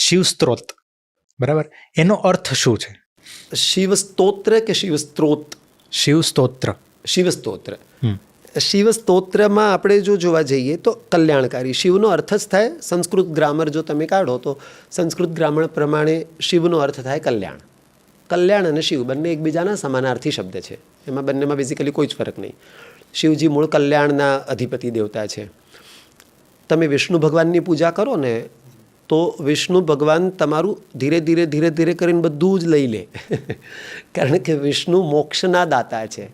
શિવસ્ત્રોત, બરાબર, એનો અર્થ શું છે? શિવસ્તોત્ર કે શિવસ્ત્રોત? શિવસ્તોત્ર. શિવસ્તોત્ર. શિવસ્તોત્રમાં આપણે જો જોવા જઈએ તો કલ્યાણકારી. શિવનો અર્થ જ થાય, સંસ્કૃત ગ્રામર જો તમે કાઢો તો સંસ્કૃત ગ્રામર પ્રમાણે શિવનો અર્થ થાય કલ્યાણ. કલ્યાણ અને શિવ બંને એકબીજાના સમાનાર્થી શબ્દ છે. એમાં બંનેમાં બેઝિકલી કોઈ જ ફરક નહીં. શિવજી મૂળ કલ્યાણના અધિપતિ દેવતા છે. તમે વિષ્ણુ ભગવાનની પૂજા કરો ને તો વિષ્ણુ ભગવાન તમારું ધીરે ધીરે ધીરે ધીરે કરીને બધું જ લઈ લે. કારણ કે વિષ્ણુ મોક્ષના દાતા છે.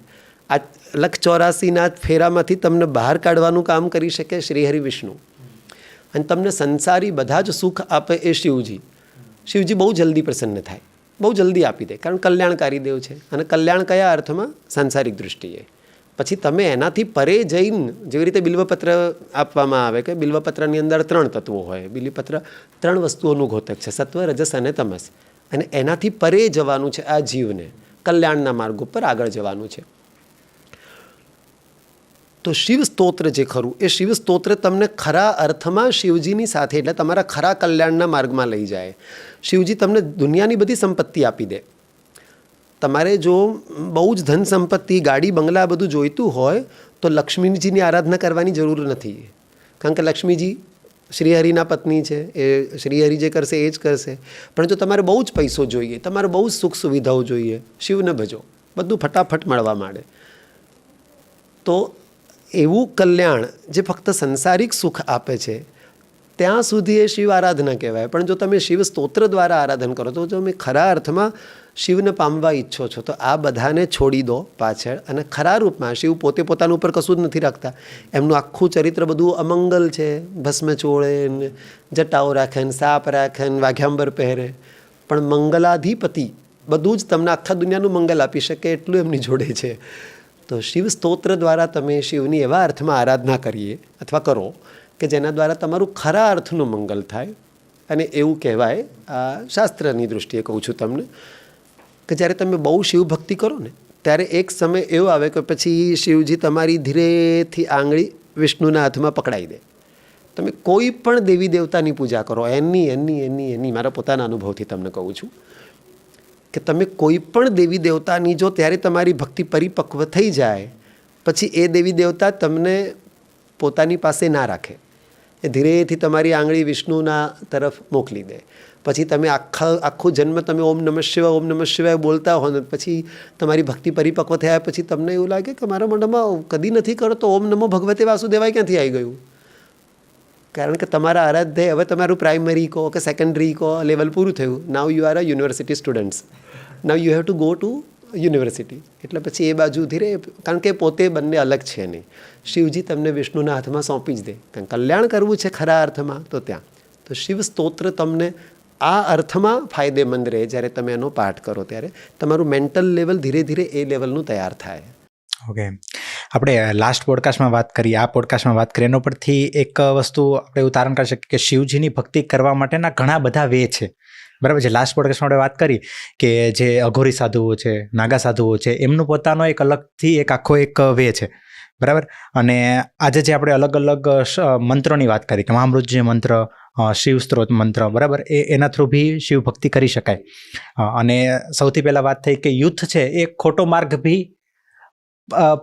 આ 184 ફેરામાંથી તમને બહાર કાઢવાનું કામ કરી શકે શ્રીહરિ વિષ્ણુ. અને તમને સંસારી બધા જ સુખ આપે એ શિવજી. શિવજી બહુ જલ્દી પ્રસન્ન થાય, બહુ જલ્દી આપી દે, કારણ કલ્યાણકારી દેવ છે. અને કલ્યાણ કયા અર્થમાં? સાંસારિક દૃષ્ટિએ. પછી તમે એનાથી પરે જઈને, જેવી રીતે બિલ્વપત્ર આપવામાં આવે કે બિલ્વપત્રની અંદર 3 તત્વો હોય. બિલ્વપત્ર 3 વસ્તુઓનું ઘોતક છે, સત્વ, રજસ અને તમસ. અને એનાથી પરે જવાનું છે આ જીવને, કલ્યાણના માર્ગ ઉપર આગળ જવાનું છે. તો શિવ સ્તોત્ર જે ખરું એ શિવ સ્તોત્ર તમને ખરા અર્થમાં શિવજીની સાથે, એટલે તમારા ખરા કલ્યાણના માર્ગમાં લઈ જાય. શિવજી તમને દુનિયાની બધી સંપત્તિ આપી દે. તમારે જો બહુ જ ધન સંપત્તિ, ગાડી, બંગલા બધું જોઈતું હોય તો લક્ષ્મીજીની આરાધના કરવાની જરૂર નથી. કારણ કે લક્ષ્મીજી શ્રીહરિના પત્ની છે, એ શ્રીહરિ જે કરશે એ જ કરશે. પણ જો તમારે બહુ જ પૈસો જોઈએ, તમારે બહુ જ સુખ સુવિધાઓ જોઈએ, શિવને ભજો, બધું ફટાફટ મળવા માંડે. તો એવું કલ્યાણ જે ફક્ત સંસારિક સુખ આપે છે ત્યાં સુધી એ શિવ આરાધના કહેવાય. પણ જો તમે શિવ સ્તોત્ર દ્વારા આરાધન કરો તો તમે ખરા અર્થમાં શિવને પામવા ઈચ્છો છો તો આ બધાને છોડી દો પાછળ. અને ખરા રૂપમાં શિવ પોતે પોતાના ઉપર કશું જ નથી રાખતા. એમનું આખું ચરિત્ર બધું અમંગલ છે. ભસ્મ ચોળે ને જટાઓ રાખે ને સાપ રાખે ને વાઘ્યાંબર પહેરે, પણ મંગલાધિપતિ બધું જ તમને આખા દુનિયાનું મંગલ આપી શકે એટલું એમની જોડે છે. તો શિવ સ્તોત્ર દ્વારા તમે શિવની એવા અર્થમાં આરાધના કરીએ અથવા કરો કે જેના દ્વારા તમારું ખરા અર્થનું મંગલ થાય. અને એવું કહેવાય, આ શાસ્ત્રની દૃષ્ટિએ કહું છું તમને, કે જ્યારે તમે બહુ શિવભક્તિ કરો ને ત્યારે એક સમય એવો આવે કે પછી શિવજી તમારી ધીરેથી આંગળી વિષ્ણુના હાથમાં પકડાઈ દે. તમે કોઈ પણ દેવી દેવતાની પૂજા કરો, એની મારા પોતાના અનુભવથી તમને કહું છું કે તમે કોઈ પણ દેવી દેવતાની જો ત્યારે તમારી ભક્તિ પરિપક્વ થઈ જાય પછી એ દેવી દેવતા તમને પોતાની પાસે ના રાખે. એ ધીરેથી તમારી આંગળી વિષ્ણુના તરફ મોકલી દે. પછી તમે આખું જન્મ તમે ઓમ નમઃ શિવાય બોલતા હો ને પછી તમારી ભક્તિ પરિપક્વ થયા પછી તમને એવું લાગે કે મારા મોઢામાં કદી નથી કરતો ઓમ નમો ભગવતે વાસુદેવાય ક્યાંથી આવી ગયું? કારણ કે તમારા આરાધ્ય હવે તમારું પ્રાઇમરી કહો કે સેકન્ડરી કહો લેવલ પૂરું થયું. Now you are a university students. Now you have to go to university. એટલે પછી એ બાજુ ધીરે, કારણ કે પોતે બંને અલગ છે નહીં. શિવજી તમને વિષ્ણુના હાથમાં સોંપી જ દે. કારણ કલ્યાણ કરવું છે ખરા અર્થમાં તો ત્યાં. તો શિવ સ્તોત્ર તમને આ અર્થમાં ફાયદેમંદ રહે. જ્યારે તમે એનો પાઠ કરો ત્યારે તમારું મેન્ટલ લેવલ ધીરે ધીરે એ લેવલનું તૈયાર થાય. ઓકે, આપણે લાસ્ટ પોડકાસ્ટમાં વાત કરી, આ પોડકાસ્ટમાં વાત કરી, એનો પરથી એક વસ્તુ આપણે એવું તારણ કરી શકીએ કે શિવજીની ભક્તિ કરવા માટેના ઘણા બધા વે છે. બરાબર છે. લાસ્ટ પોડકાસ્ટમાં આપણે વાત કરી કે જે અઘોરી સાધુઓ છે, નાગા સાધુઓ છે, એમનું પોતાનો એક અલગથી એક આખો એક વે છે. બરાબર. અને આજે જે આપણે અલગ અલગ મંત્રોની વાત કરી કે મહામૃત્યુંજય મંત્ર, શિવ સ્ત્રોત મંત્ર, બરાબર, એના થ્રુ બી શિવ ભક્તિ કરી શકાય. અને સૌથી પહેલાં વાત થઈ કે યુથ છે એ ખોટો માર્ગ બી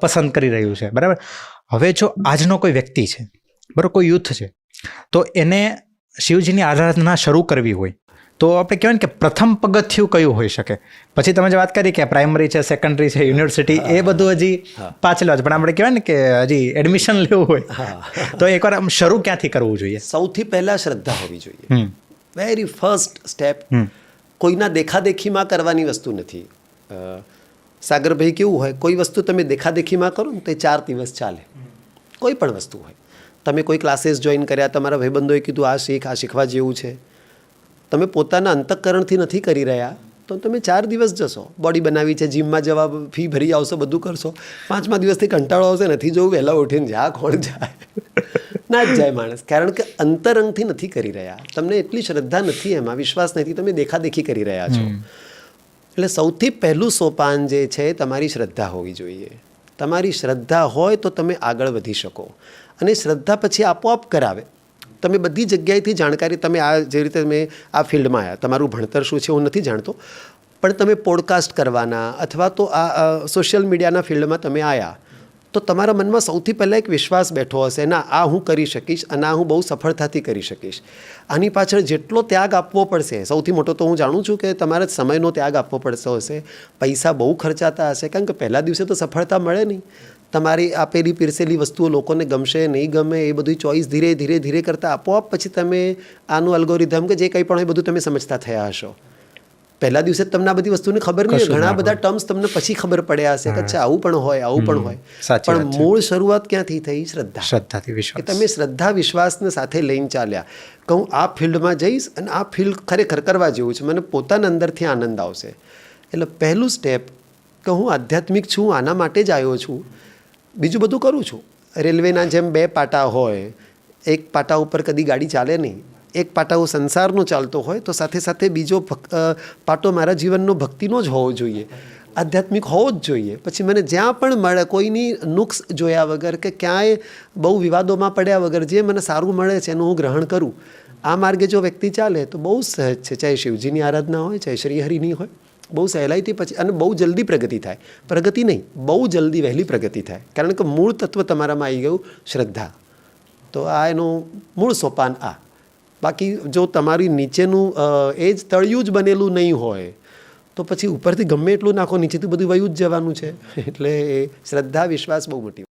પસંદ કરી રહ્યું છે. બરાબર. હવે જો આજનો કોઈ વ્યક્તિ છે, બરાબર, કોઈ યુથ છે, તો એને શિવજીની આરાધના શરૂ કરવી હોય તો આપણે કહેવાય ને કે પ્રથમ પગથિયું કયું હોઈ શકે? પછી તમે જે વાત કરી કે પ્રાઇમરી છે, સેકન્ડરી છે, યુનિવર્સિટી, એ બધું હજી પાછળ છે, પણ આપણે કહેવાય ને કે હજી એડમિશન લેવું હોય તો એકવાર આમ શરૂ ક્યાંથી કરવું જોઈએ? સૌથી પહેલાં શ્રદ્ધા હોવી જોઈએ. Very first step. કોઈના દેખાદેખીમાં કરવાની વસ્તુ નથી. સાગરભાઈ કેવું હોય, કોઈ વસ્તુ તમે દેખાદેખીમાં કરો ને તો 4 દિવસ ચાલે. કોઈ પણ વસ્તુ હોય. તમે કોઈ ક્લાસીસ જોઈન કર્યા, તમારા ભાઈબંધોએ કીધું આ શીખવા જેવું છે, તમે પોતાના અંતઃકરણથી નથી કરી રહ્યા તો તમે 4 દિવસ જશો. બોડી બનાવી છે, જીમમાં જવા ફી ભરી આવશો, બધું કરશો, 5મા દિવસથી કંટાળો આવશે, નથી જવું, વહેલા ઉઠીને જા, કોણ જાય? ના જ જાય માણસ. કારણ કે અંતરંગથી નથી કરી રહ્યા. તમને એટલી શ્રદ્ધા નથી, એમાં વિશ્વાસ નથી, તમે દેખાદેખી કરી રહ્યા છો. એટલે સૌથી પહેલું સોપાન જે છે તમારી શ્રદ્ધા હોવી જોઈએ. તમારી શ્રદ્ધા હોય તો તમે આગળ વધી શકો. અને શ્રદ્ધા પછી આપોઆપ કરાવે. તમે બધી જગ્યાએથી જાણકારી, તમે આ જે રીતે મેં આ ફિલ્ડમાં આવ્યા, તમારું ભણતર શું છે હું નથી જાણતો, પણ તમે પોડકાસ્ટ કરવાના અથવા તો આ સોશિયલ મીડિયાના ફિલ્ડમાં તમે આવ્યા તો તમારા મનમાં સૌથી પહેલાં એક વિશ્વાસ બેઠો હશે, ના આ હું કરી શકીશ અને આ હું બહુ સફળતાથી કરી શકીશ. આની પાછળ જેટલો ત્યાગ આપવો પડશે, સૌથી મોટો તો હું જાણું છું કે તમારે સમયનો ત્યાગ આપવો પડતો હશે, પૈસા બહુ ખર્ચાતા હશે, કારણ કે પહેલા દિવસે તો સફળતા મળે નહીં. તમારી આપેલી પીરસેલી વસ્તુઓ લોકોને ગમશે નહીં ગમે એ બધી ચોઈસ ધીરે ધીરે ધીરે કરતાં આપોઆપ પછી તમે આનું અલ્ગોરિધમ કે જે કંઈ પણ હોય બધું તમે સમજતા થયા હશો. પહેલા દિવસે તમને આ બધી વસ્તુની ખબર નહીં હોય, ઘણા બધા ટર્મ્સ તમને પછી ખબર પડ્યા હશે કે અચ્છા આવું પણ હોય, આવું પણ હોય. પણ મૂળ શરૂઆત ક્યાંથી થઈ? શ્રદ્ધાથી વિશ્વાસ. કે તમે શ્રદ્ધા વિશ્વાસને સાથે લઈને ચાલ્યા કે હું આ ફિલ્ડમાં જઈશ અને આ ફિલ્ડ ખરેખર કરવા જેવું છે, મને પોતાના અંદરથી આનંદ આવશે. એટલે પહેલું સ્ટેપ કે હું આધ્યાત્મિક છું, આના માટે જ આવ્યો છું, બીજું બધું કરું છું. રેલવેના જેમ 2 પાટા હોય, એક પાટા ઉપર કદી ગાડી ચાલે નહીં, એક પાટાઓ સંસારનો ચાલતો હોય તો સાથે સાથે બીજો પાટો મારા જીવનનો ભક્તિનો જ હોવો જોઈએ, આધ્યાત્મિક હોવો જ જોઈએ. પછી મને જ્યાં પણ મળે, કોઈની નુક્સ જોયા વગર કે ક્યાંય બહુ વિવાદોમાં પડ્યા વગર જે મને સારું મળે છે એનું હું ગ્રહણ કરું. આ માર્ગે જો વ્યક્તિ ચાલે તો બહુ સહજ છે, ચાહે શિવજીની આરાધના હોય, ચાહે શ્રીહરિની હોય, બહુ સહેલાઈથી પછી અને બહુ જલ્દી પ્રગતિ થાય. પ્રગતિ નહીં, બહુ જલ્દી વહેલી પ્રગતિ થાય, કારણ કે મૂળ તત્વ તમારામાં આવી ગયું શ્રદ્ધા. તો આ એનું મૂળ સોપાન આ. બાકી જો તમારી નીચેનું એ જ તળિયું જ બનેલું નહીં હોય તો પછી ઉપરથી ગમે એટલું નાખો, નીચેથી બધું વયું જ જવાનું છે. એટલે શ્રદ્ધા વિશ્વાસ બહુ મોટી